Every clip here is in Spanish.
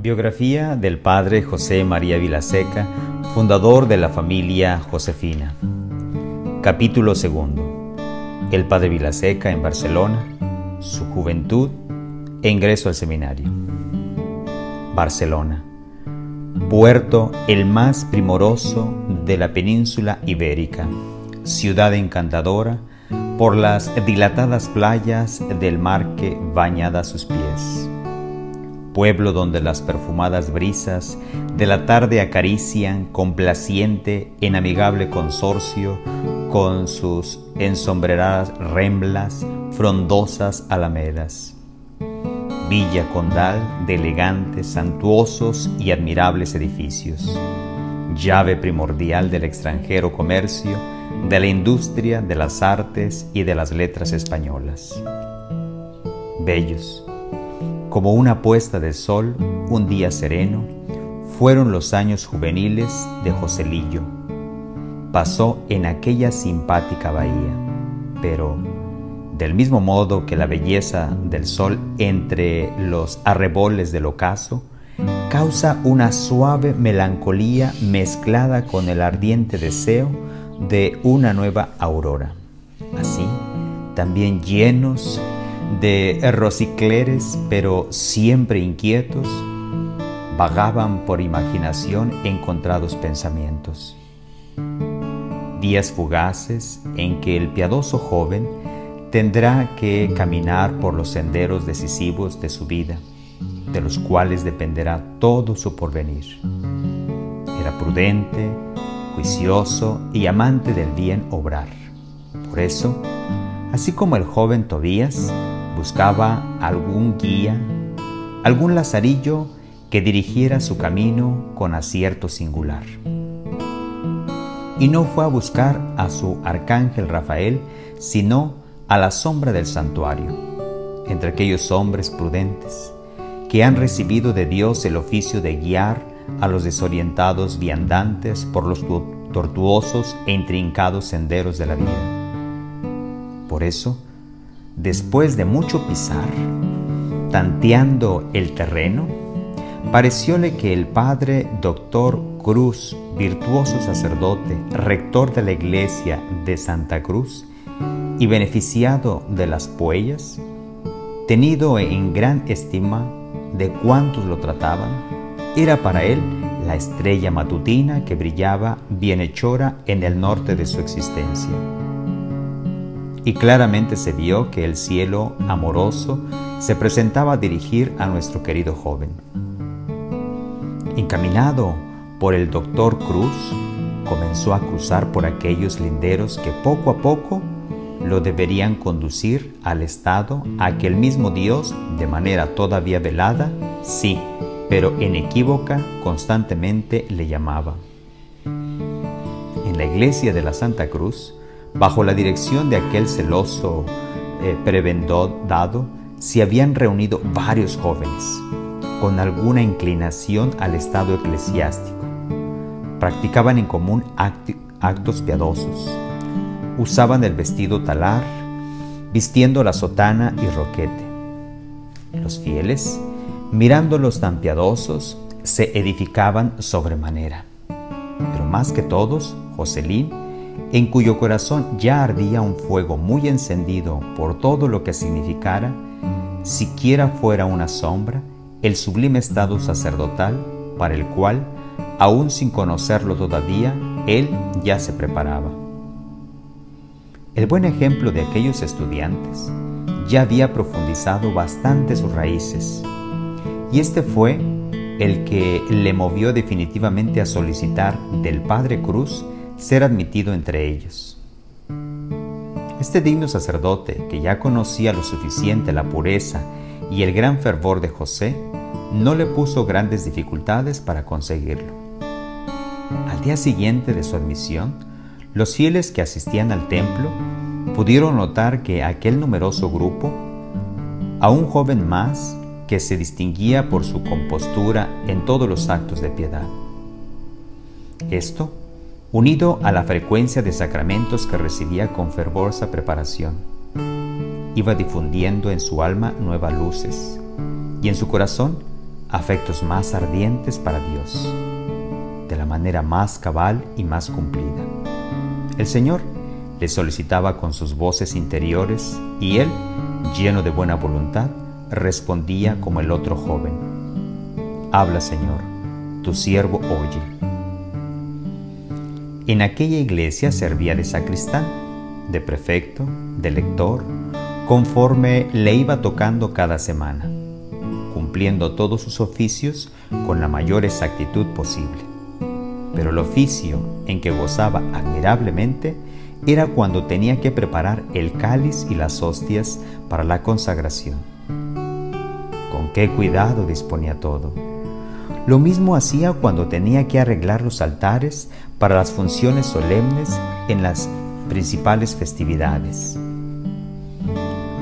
Biografía del padre José María Vilaseca, fundador de la familia Josefina. Capítulo 2. El padre Vilaseca en Barcelona, su juventud e ingreso al seminario. Barcelona, puerto el más primoroso de la península ibérica, ciudad encantadora por las dilatadas playas del mar que bañada a sus pies. Pueblo donde las perfumadas brisas de la tarde acarician complaciente en amigable consorcio con sus ensombreradas remblas, frondosas alamedas. Villa condal de elegantes, suntuosos y admirables edificios, llave primordial del extranjero comercio, de la industria, de las artes y de las letras españolas. Bellos, como una puesta de sol, un día sereno, fueron los años juveniles de Joselillo. Pasó en aquella simpática bahía, pero del mismo modo que la belleza del sol entre los arreboles del ocaso causa una suave melancolía mezclada con el ardiente deseo de una nueva aurora. Así, también llenos de rosicleres, pero siempre inquietos, vagaban por imaginación encontrados pensamientos. Días fugaces en que el piadoso joven tendrá que caminar por los senderos decisivos de su vida, de los cuales dependerá todo su porvenir. Era prudente, juicioso y amante del bien obrar. Por eso, así como el joven Tobías, buscaba algún guía, algún lazarillo que dirigiera su camino con acierto singular. Y no fue a buscar a su arcángel Rafael, sino a la sombra del santuario, entre aquellos hombres prudentes que han recibido de Dios el oficio de guiar a los desorientados viandantes por los tortuosos e intrincados senderos de la vida. Por eso, después de mucho pisar, tanteando el terreno, parecióle que el padre Doctor Cruz, virtuoso sacerdote, rector de la iglesia de Santa Cruz y beneficiado de las Puellas, tenido en gran estima de cuantos lo trataban, era para él la estrella matutina que brillaba bienhechora en el norte de su existencia. Y claramente se vio que el cielo amoroso se presentaba a dirigir a nuestro querido joven. Encaminado por el doctor Cruz, comenzó a cruzar por aquellos linderos que poco a poco lo deberían conducir al estado a que el mismo Dios, de manera todavía velada, sí, pero inequívoca, constantemente le llamaba. En la iglesia de la Santa Cruz, bajo la dirección de aquel celoso prebendado, se habían reunido varios jóvenes con alguna inclinación al estado eclesiástico. Practicaban en común actos piadosos. Usaban el vestido talar, vistiendo la sotana y roquete. Los fieles, mirándolos tan piadosos, se edificaban sobremanera. Pero más que todos, Joselín, en cuyo corazón ya ardía un fuego muy encendido por todo lo que significara, siquiera fuera una sombra, el sublime estado sacerdotal para el cual, aún sin conocerlo todavía, él ya se preparaba. El buen ejemplo de aquellos estudiantes ya había profundizado bastante sus raíces, y este fue el que le movió definitivamente a solicitar del padre Cruz ser admitido entre ellos. Este digno sacerdote, que ya conocía lo suficiente la pureza y el gran fervor de José, no le puso grandes dificultades para conseguirlo. Al día siguiente de su admisión, los fieles que asistían al templo pudieron notar que aquel numeroso grupo, a un joven más que se distinguía por su compostura en todos los actos de piedad. Esto, unido a la frecuencia de sacramentos que recibía con fervorosa preparación, iba difundiendo en su alma nuevas luces y en su corazón afectos más ardientes para Dios, de la manera más cabal y más cumplida. El Señor le solicitaba con sus voces interiores y él, lleno de buena voluntad, respondía como el otro joven: «Habla, Señor, tu siervo oye». En aquella iglesia servía de sacristán, de prefecto, de lector, conforme le iba tocando cada semana, cumpliendo todos sus oficios con la mayor exactitud posible. Pero el oficio en que gozaba admirablemente era cuando tenía que preparar el cáliz y las hostias para la consagración. Con qué cuidado disponía todo. Lo mismo hacía cuando tenía que arreglar los altares para las funciones solemnes en las principales festividades.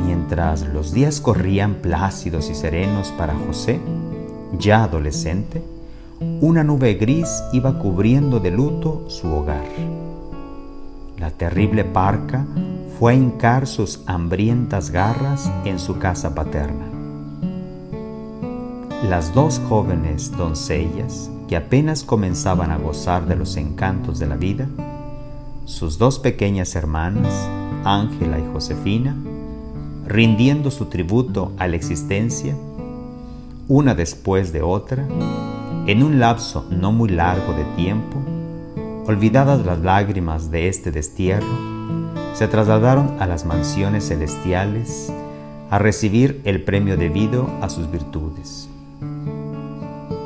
Mientras los días corrían plácidos y serenos para José, ya adolescente, una nube gris iba cubriendo de luto su hogar. La terrible parca fue a hincar sus hambrientas garras en su casa paterna. Las dos jóvenes doncellas que apenas comenzaban a gozar de los encantos de la vida, sus dos pequeñas hermanas, Ángela y Josefina, rindiendo su tributo a la existencia, una después de otra, en un lapso no muy largo de tiempo, olvidadas las lágrimas de este destierro, se trasladaron a las mansiones celestiales a recibir el premio debido a sus virtudes.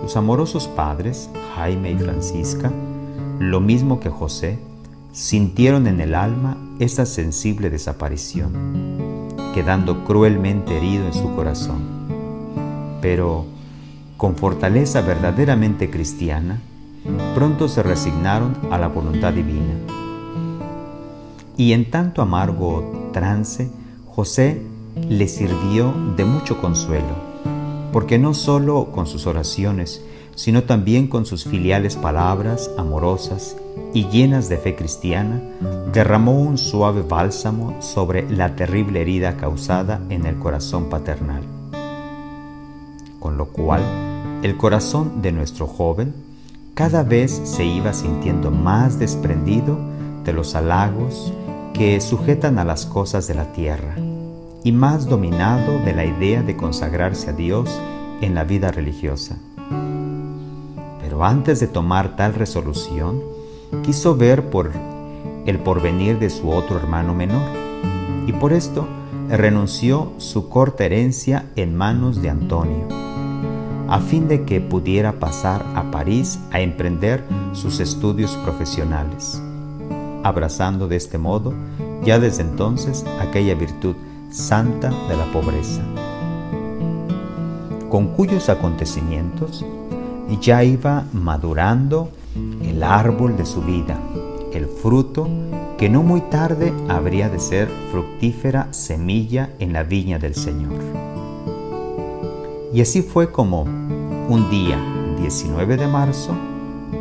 Los amorosos padres, Jaime y Francisca, lo mismo que José, sintieron en el alma esta sensible desaparición, quedando cruelmente herido en su corazón. Pero, con fortaleza verdaderamente cristiana, pronto se resignaron a la voluntad divina. Y en tanto amargo trance, José le sirvió de mucho consuelo, porque no solo con sus oraciones, sino también con sus filiales palabras amorosas y llenas de fe cristiana, derramó un suave bálsamo sobre la terrible herida causada en el corazón paternal. Con lo cual, el corazón de nuestro joven cada vez se iba sintiendo más desprendido de los halagos que sujetan a las cosas de la tierra y más dominado de la idea de consagrarse a Dios en la vida religiosa. Pero antes de tomar tal resolución, quiso ver por el porvenir de su otro hermano menor, y por esto renunció su corta herencia en manos de Antonio, a fin de que pudiera pasar a París a emprender sus estudios profesionales, abrazando de este modo ya desde entonces aquella virtud santa de la pobreza, con cuyos acontecimientos ya iba madurando el árbol de su vida, el fruto que no muy tarde habría de ser fructífera semilla en la viña del Señor. Y así fue como un día 19 de marzo,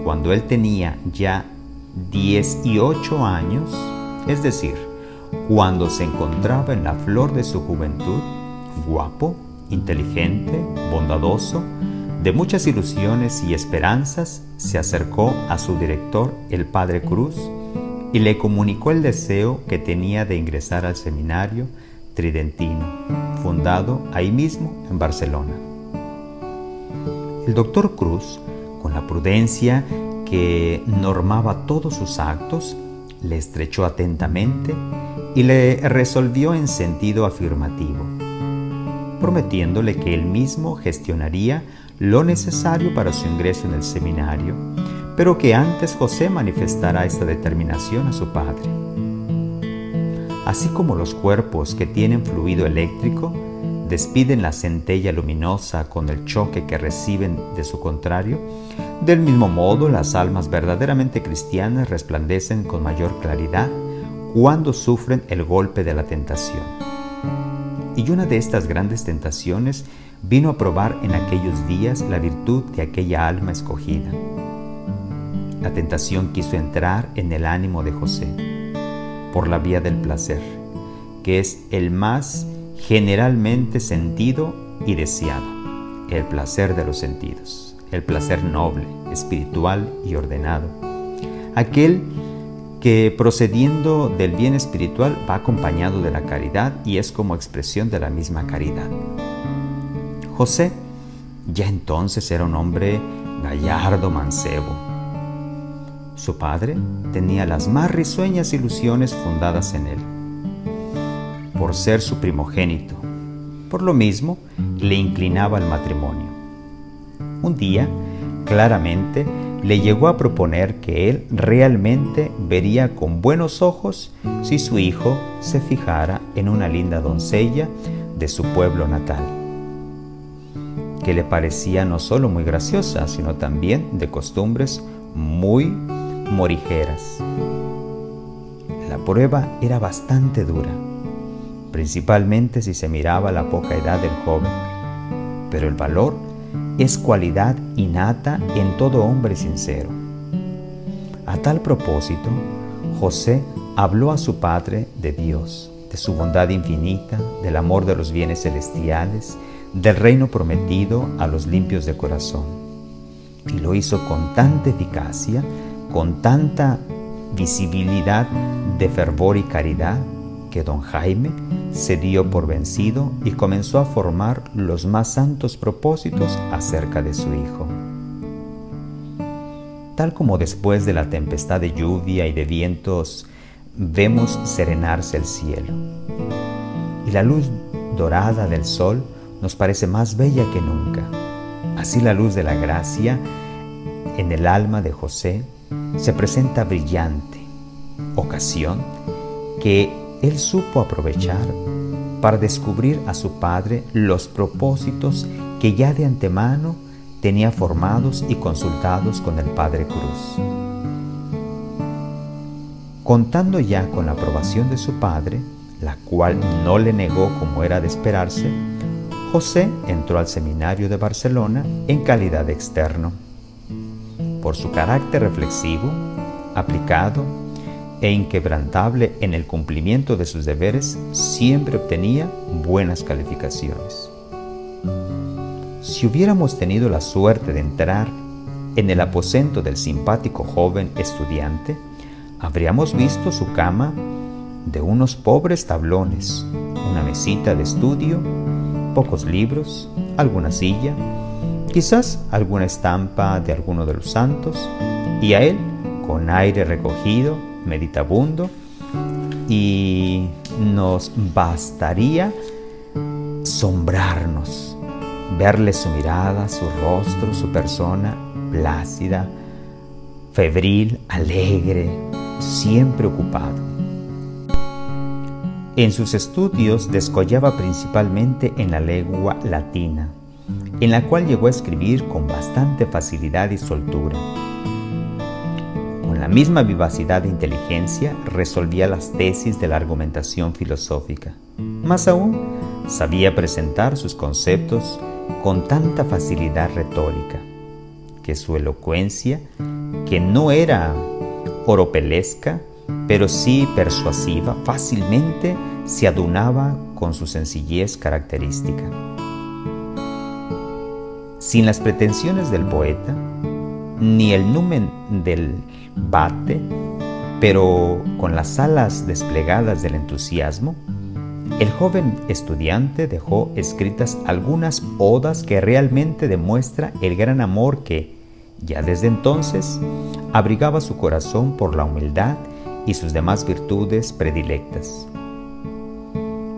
cuando él tenía ya 18 años, es decir, cuando se encontraba en la flor de su juventud, guapo, inteligente, bondadoso, de muchas ilusiones y esperanzas, se acercó a su director, el padre Cruz, y le comunicó el deseo que tenía de ingresar al seminario tridentino, fundado ahí mismo en Barcelona. El doctor Cruz, con la prudencia que normaba todos sus actos, le estrechó atentamente y le resolvió en sentido afirmativo, prometiéndole que él mismo gestionaría lo necesario para su ingreso en el seminario, pero que antes José manifestara esta determinación a su padre. Así como los cuerpos que tienen fluido eléctrico despiden la centella luminosa con el choque que reciben de su contrario, del mismo modo las almas verdaderamente cristianas resplandecen con mayor claridad cuando sufren el golpe de la tentación. Y una de estas grandes tentaciones vino a probar en aquellos días la virtud de aquella alma escogida. La tentación quiso entrar en el ánimo de José por la vía del placer, que es el más generalmente sentido y deseado, el placer de los sentidos, el placer noble, espiritual y ordenado, aquel que procediendo del bien espiritual va acompañado de la caridad y es como expresión de la misma caridad. José ya entonces era un hombre gallardo, mancebo. Su padre tenía las más risueñas ilusiones fundadas en él, por ser su primogénito. Por lo mismo, le inclinaba al matrimonio. Un día, claramente, le llegó a proponer que él realmente vería con buenos ojos si su hijo se fijara en una linda doncella de su pueblo natal, que le parecía no solo muy graciosa, sino también de costumbres muy morigeras. La prueba era bastante dura, principalmente si se miraba la poca edad del joven, pero el valor es cualidad innata en todo hombre sincero. A tal propósito, José habló a su padre de Dios, de su bondad infinita, del amor de los bienes celestiales, del reino prometido a los limpios de corazón. Y lo hizo con tanta eficacia, con tanta visibilidad de fervor y caridad, que don Jaime se dio por vencido y comenzó a formar los más santos propósitos acerca de su hijo. Tal como después de la tempestad de lluvia y de vientos vemos serenarse el cielo, y la luz dorada del sol nos parece más bella que nunca, así la luz de la gracia en el alma de José se presenta brillante, ocasión que él supo aprovechar para descubrir a su padre los propósitos que ya de antemano tenía formados y consultados con el Padre Cruz. Contando ya con la aprobación de su padre, la cual no le negó como era de esperarse, José entró al seminario de Barcelona en calidad de externo. Por su carácter reflexivo, aplicado e inquebrantable en el cumplimiento de sus deberes, siempre obtenía buenas calificaciones. Si hubiéramos tenido la suerte de entrar en el aposento del simpático joven estudiante, habríamos visto su cama de unos pobres tablones, una mesita de estudio, pocos libros, alguna silla, quizás alguna estampa de alguno de los santos, y a él, con aire recogido, meditabundo, y nos bastaría asombrarnos, verle su mirada, su rostro, su persona plácida, febril, alegre, siempre ocupado. En sus estudios descollaba principalmente en la lengua latina, en la cual llegó a escribir con bastante facilidad y soltura. Con la misma vivacidad de inteligencia resolvía las tesis de la argumentación filosófica. Más aún, sabía presentar sus conceptos con tanta facilidad retórica, que su elocuencia, que no era oropelesca, pero sí persuasiva, fácilmente se adunaba con su sencillez característica. Sin las pretensiones del poeta, ni el numen del bate, pero con las alas desplegadas del entusiasmo, el joven estudiante dejó escritas algunas odas que realmente demuestra el gran amor que, ya desde entonces, abrigaba su corazón por la humildad y sus demás virtudes predilectas.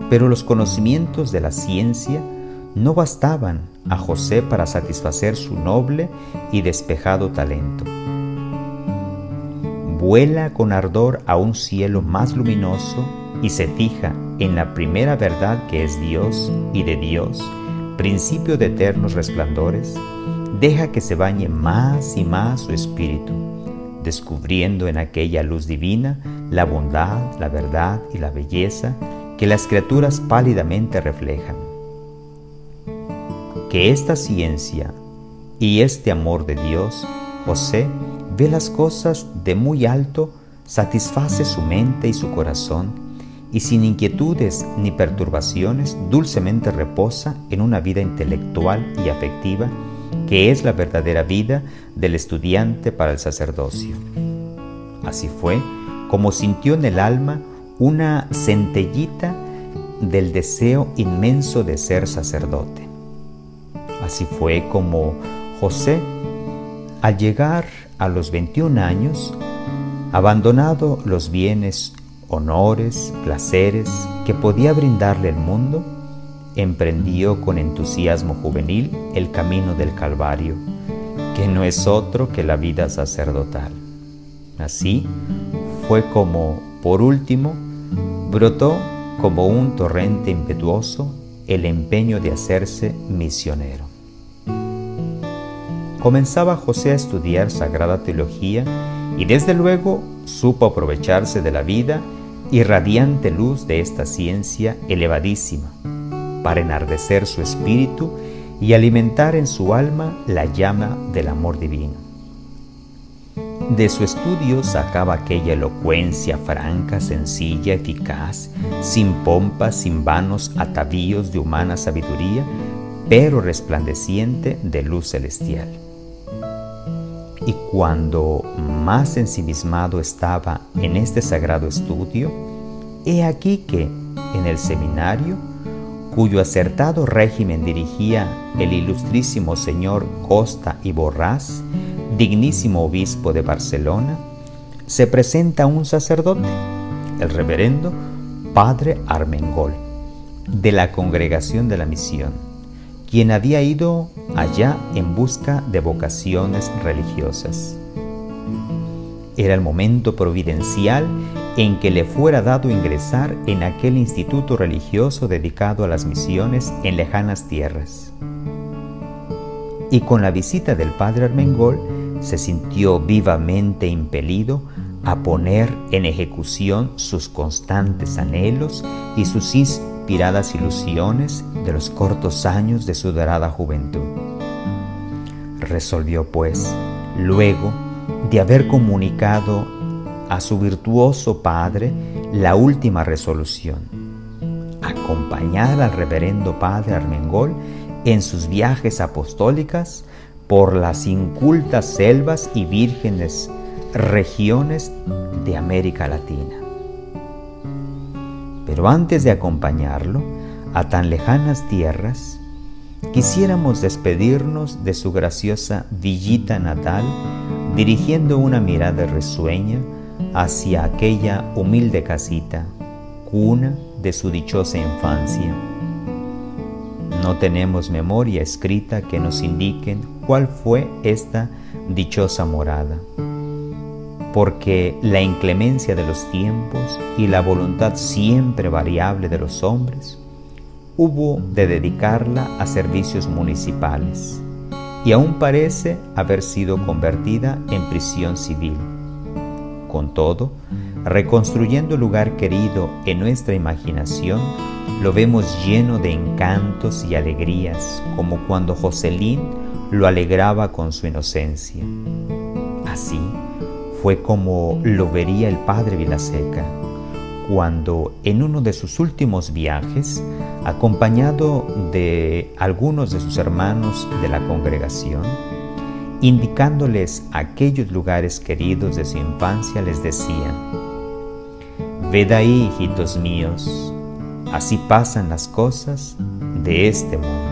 Pero los conocimientos de la ciencia no bastaban a José para satisfacer su noble y despejado talento. Vuela con ardor a un cielo más luminoso y se fija en la primera verdad que es Dios y de Dios, principio de eternos resplandores. Deja que se bañe más y más su espíritu, descubriendo en aquella luz divina la bondad, la verdad y la belleza que las criaturas pálidamente reflejan. Que esta ciencia y este amor de Dios, José ve las cosas de muy alto, satisface su mente y su corazón, y sin inquietudes ni perturbaciones, dulcemente reposa en una vida intelectual y afectiva que es la verdadera vida del estudiante para el sacerdocio. Así fue como sintió en el alma una centellita del deseo inmenso de ser sacerdote. Así fue como José, al llegar a los 21 años, abandonado los bienes, honores, placeres que podía brindarle el mundo, emprendió con entusiasmo juvenil el camino del Calvario, que no es otro que la vida sacerdotal. Así fue como, por último, brotó como un torrente impetuoso el empeño de hacerse misionero. Comenzaba José a estudiar Sagrada Teología y desde luego supo aprovecharse de la vida y radiante luz de esta ciencia elevadísima para enardecer su espíritu y alimentar en su alma la llama del amor divino. De su estudio sacaba aquella elocuencia franca, sencilla, eficaz, sin pompas, sin vanos atavíos de humana sabiduría, pero resplandeciente de luz celestial. Y cuando más ensimismado estaba en este sagrado estudio, he aquí que en el seminario, cuyo acertado régimen dirigía el ilustrísimo señor Costa y Borrás, dignísimo obispo de Barcelona, se presenta un sacerdote, el reverendo Padre Armengol, de la Congregación de la Misión, quien había ido allá en busca de vocaciones religiosas. Era el momento providencial en que le fuera dado ingresar en aquel instituto religioso dedicado a las misiones en lejanas tierras. Y con la visita del Padre Armengol se sintió vivamente impelido a poner en ejecución sus constantes anhelos y sus inspiradas ilusiones de los cortos años de su dorada juventud. Resolvió, pues, luego de haber comunicado a su virtuoso padre la última resolución: acompañar al reverendo Padre Armengol en sus viajes apostólicas por las incultas selvas y vírgenes regiones de América Latina. Pero antes de acompañarlo a tan lejanas tierras, quisiéramos despedirnos de su graciosa villita natal, dirigiendo una mirada risueña hacia aquella humilde casita, cuna de su dichosa infancia. No tenemos memoria escrita que nos indiquen cuál fue esta dichosa morada, porque la inclemencia de los tiempos y la voluntad siempre variable de los hombres hubo de dedicarla a servicios municipales, y aún parece haber sido convertida en prisión civil. Con todo, reconstruyendo el lugar querido en nuestra imaginación, lo vemos lleno de encantos y alegrías, como cuando Jocelyn lo alegraba con su inocencia. Así fue como lo vería el padre Vilaseca, cuando en uno de sus últimos viajes, acompañado de algunos de sus hermanos de la congregación, indicándoles aquellos lugares queridos de su infancia, les decía: «Ved ahí, hijitos míos, así pasan las cosas de este mundo».